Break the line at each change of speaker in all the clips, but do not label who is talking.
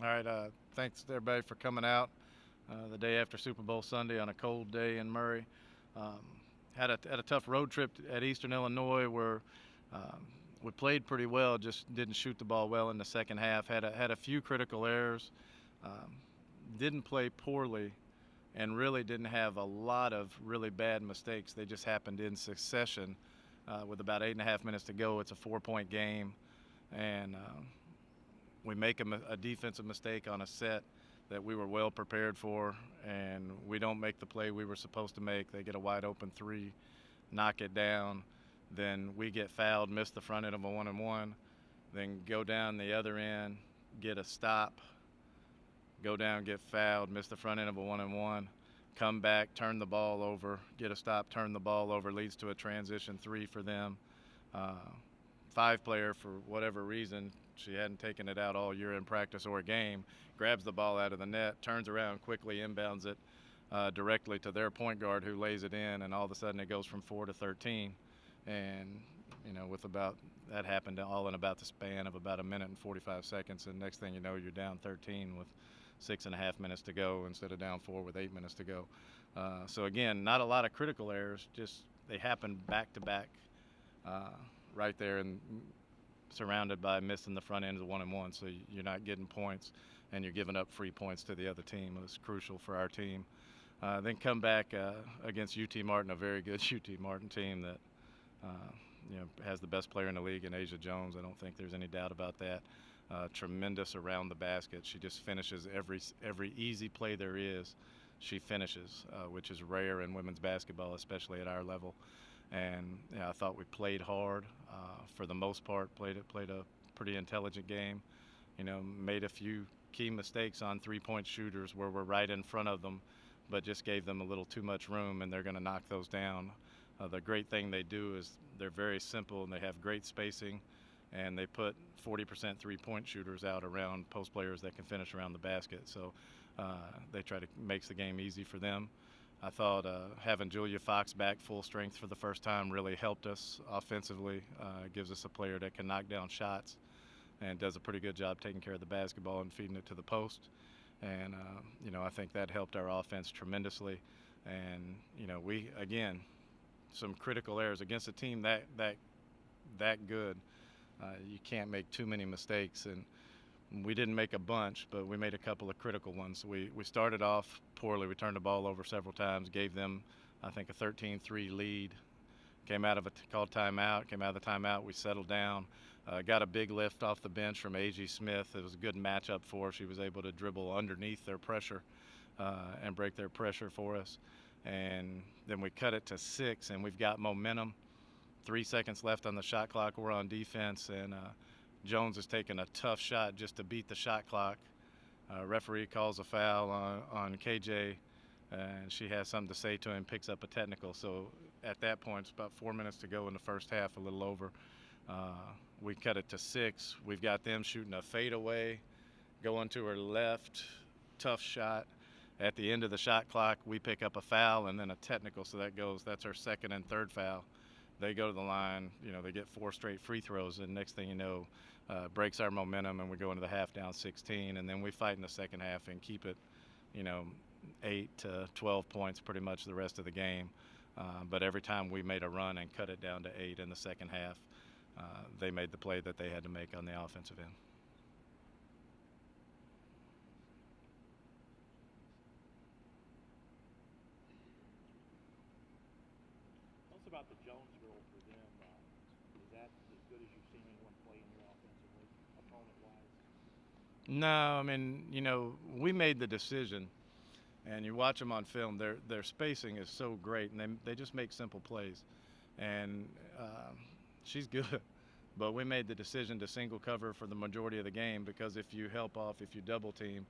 All right, thanks to everybody for coming out the day after Super Bowl Sunday on a cold day in Murray. Had a tough road trip at Eastern Illinois where we played pretty well, just didn't shoot the ball well in the second half. Had a few critical errors, um, didn't play poorly, and really didn't have a lot of really bad mistakes. They just happened in succession. With about 8.5 minutes to go, it's a 4-point game, and we make a defensive mistake on a set that we were well prepared for, and we don't make the play we were supposed to make. They get a wide open three, knock it down, then we get fouled, miss the front end of a 1-and-1, then go down the other end, get a stop, go down, get fouled, miss the front end of a 1-and-1, come back, turn the ball over, get a stop, turn the ball over, leads to a transition three for them. Five-player, for whatever reason, she hadn't taken it out all year in practice or a game, grabs the ball out of the net, turns around quickly, inbounds it directly to their point guard who lays it in, and all of a sudden it goes from 4 to 13. And, with about that happened all in about the span of about 1 minute and 45 seconds, and next thing you know, you're down 13 with 6.5 minutes to go instead of down 4 with 8 minutes to go. So again, not a lot of critical errors, just they happened back to back right there, and surrounded by missing the front end of the 1-and-1, so you're not getting points and you're giving up free points to the other team. It was crucial for our team. Then come back against UT Martin, a very good UT Martin team that has the best player in the league in Asia Jones. I don't think there's any doubt about that. Tremendous around the basket. She just finishes every easy play there is. She finishes, which is rare in women's basketball, especially at our level. And I thought we played hard for the most part. Played a pretty intelligent game. Made a few key mistakes on three-point shooters where we're right in front of them, but just gave them a little too much room, and they're going to knock those down. The great thing they do is they're very simple, and they have great spacing, and they put 40% three-point shooters out around post players that can finish around the basket. So they try to makes the game easy for them. I thought having Julia Fox back full strength for the first time really helped us offensively. Gives us a player that can knock down shots and does a pretty good job taking care of the basketball and feeding it to the post. And, I think that helped our offense tremendously. And, we, again, some critical errors against a team that good. You can't make too many mistakes, and we didn't make a bunch, but we made a couple of critical ones. We started off poorly. We turned the ball over several times, gave them, I think, a 13-3 lead. Came out of the timeout, we settled down, got a big lift off the bench from A.G. Smith. It was a good matchup for her. She was able to dribble underneath their pressure and break their pressure for us. And then we cut it to 6, and we've got momentum. 3 seconds left on the shot clock. We're on defense, and Jones is taking a tough shot just to beat the shot clock. Referee calls a foul on KJ, and she has something to say to him, picks up a technical. So at that point, it's about 4 minutes to go in the first half, a little over. We cut it to 6. We've got them shooting a fadeaway, going to her left, tough shot. At the end of the shot clock, we pick up a foul and then a technical, so that's our second and third foul. They go to the line, they get 4 straight free throws, and next thing you know, breaks our momentum, and we go into the half down 16, and then we fight in the second half and keep it, 8 to 12 points pretty much the rest of the game. But every time we made a run and cut it down to 8 in the second half, they made the play that they had to make on the offensive end.
Tell us about the Jones role for them. Is that as good as you've seen anyone play in your offensively, opponent-wise?
No, I mean, we made the decision, and you watch them on film, their spacing is so great, and they just make simple plays. And she's good, but we made the decision to single cover for the majority of the game, because if you help off, if you double team,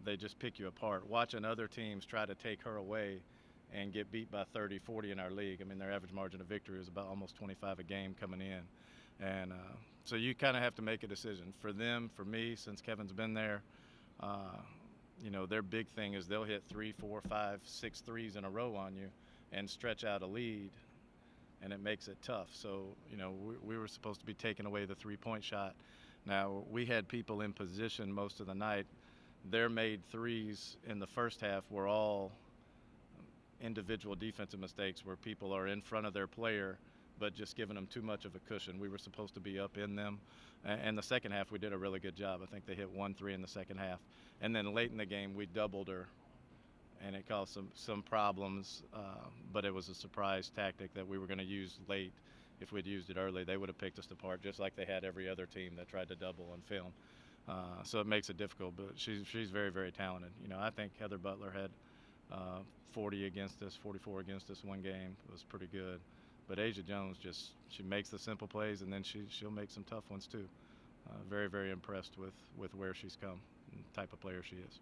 they just pick you apart. Watching other teams try to take her away and get beat by 30, 40 in our league. I mean, their average margin of victory is about almost 25 a game coming in. And so you kind of have to make a decision. For them, for me, since Kevin's been there, their big thing is they'll hit 3, 4, 5, 6 threes in a row on you and stretch out a lead, and it makes it tough. So, we were supposed to be taking away the three-point shot Now, we had people in position most of the night. Their made threes in the first half were all individual defensive mistakes where people are in front of their player but just giving them too much of a cushion. We were supposed to be up in them. And the second half, we did a really good job. I think they hit 1-3 in the second half. And then late in the game, we doubled her, and it caused some problems. But it was a surprise tactic that we were going to use late. If we'd used it early, they would have picked us apart, just like they had every other team that tried to double on film. So it makes it difficult, but she's very, very talented. You know, I think Heather Butler had 40 against us, 44 against us one game. It was pretty good. But Asia Jones she makes the simple plays, and then she'll make some tough ones too. Very, very impressed with where she's come and the type of player she is.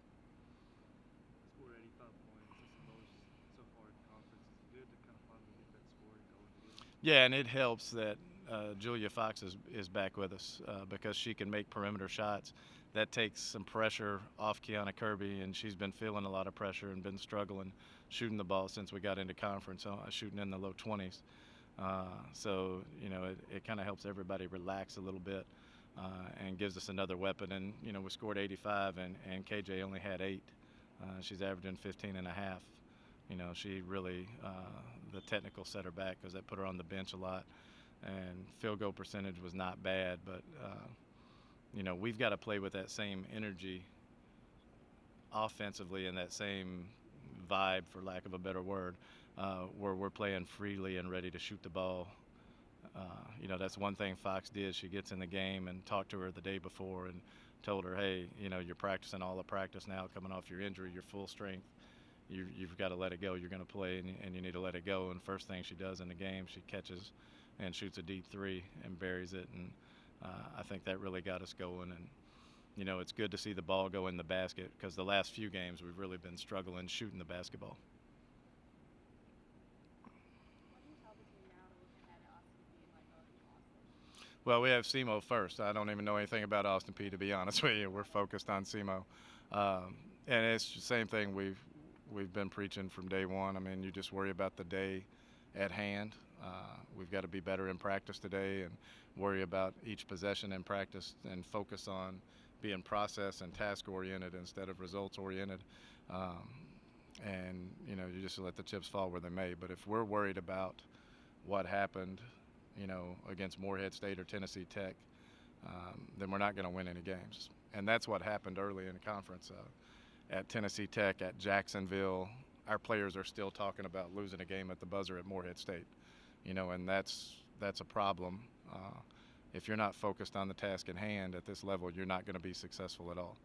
Scored 85 points. That's the most so far in conference. It's good to kind of finally get that scoring going again.
Yeah, and it helps that Julia Fox is back with us because she can make perimeter shots. That takes some pressure off Kiana Kirby, and she's been feeling a lot of pressure and been struggling shooting the ball since we got into conference, shooting in the low 20s. So, you know, it kind of helps everybody relax a little bit and gives us another weapon. And, you know, we scored 85, and KJ only had 8. She's averaging 15 and a half. You know, she really, the technical set her back because that put her on the bench a lot. And field goal percentage was not bad, but, you know, we've got to play with that same energy offensively and that same vibe, for lack of a better word, where we're playing freely and ready to shoot the ball. You know, that's one thing Fox did. She gets in the game and talked to her the day before and told her, hey, you know, you're practicing all the practice now, coming off your injury, you're full strength. You've got to let it go. You're going to play, and you need to let it go. And first thing she does in the game, she catches and shoots a deep 3 and buries it. And I think that really got us going. And, you know, it's good to see the ball go in the basket because the last few games we've really been struggling shooting the basketball.
What do you tell the team now to look ahead at Austin Peay and like Austin?
Well, we have SEMO first. I don't even know anything about Austin Peay, to be honest with you. We're focused on SEMO. And it's the same thing we've been preaching from day one. I mean, you just worry about the day at hand. We've got to be better in practice today and worry about each possession in practice and focus on being process and task oriented instead of results oriented. And, you know, you just let the chips fall where they may. But if we're worried about what happened, you know, against Morehead State or Tennessee Tech, then we're not going to win any games. And that's what happened early in the conference. At Tennessee Tech, at Jacksonville, our players are still talking about losing a game at the buzzer at Morehead State. You know, and that's a problem. If you're not focused on the task at hand at this level, you're not going to be successful at all.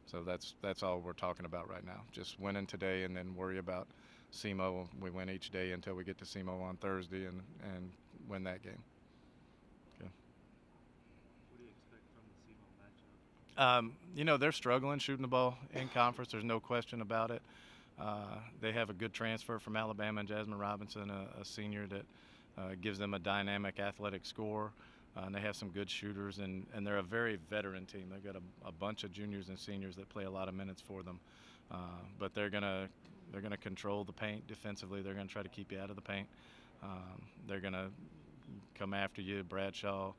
So that's all we're talking about right now. Just winning today and then worry about SEMO. We win each day until we get to SEMO on Thursday and win that game. Okay.
What do you expect from the SEMO matchup?
You know, they're struggling shooting the ball in conference. There's no question about it. They have a good transfer from Alabama and Jasmine Robinson, a senior that gives them a dynamic athletic score. And they have some good shooters, and they're a very veteran team. They've got a bunch of juniors and seniors that play a lot of minutes for them. But they're gonna control the paint defensively. They're gonna try to keep you out of the paint. They're gonna come after you, Bradshaw.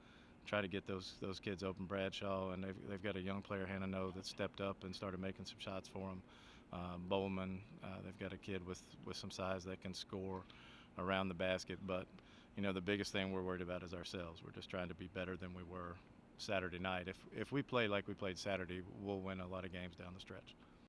Try to get those kids open, Bradshaw, and they've got a young player, Hannah No, that stepped up and started making some shots for them. Bowman, they've got a kid with some size that can score around the basket, but you know, the biggest thing we're worried about is ourselves. We're just trying to be better than we were Saturday night. If we play like we played Saturday, we'll win a lot of games down the stretch.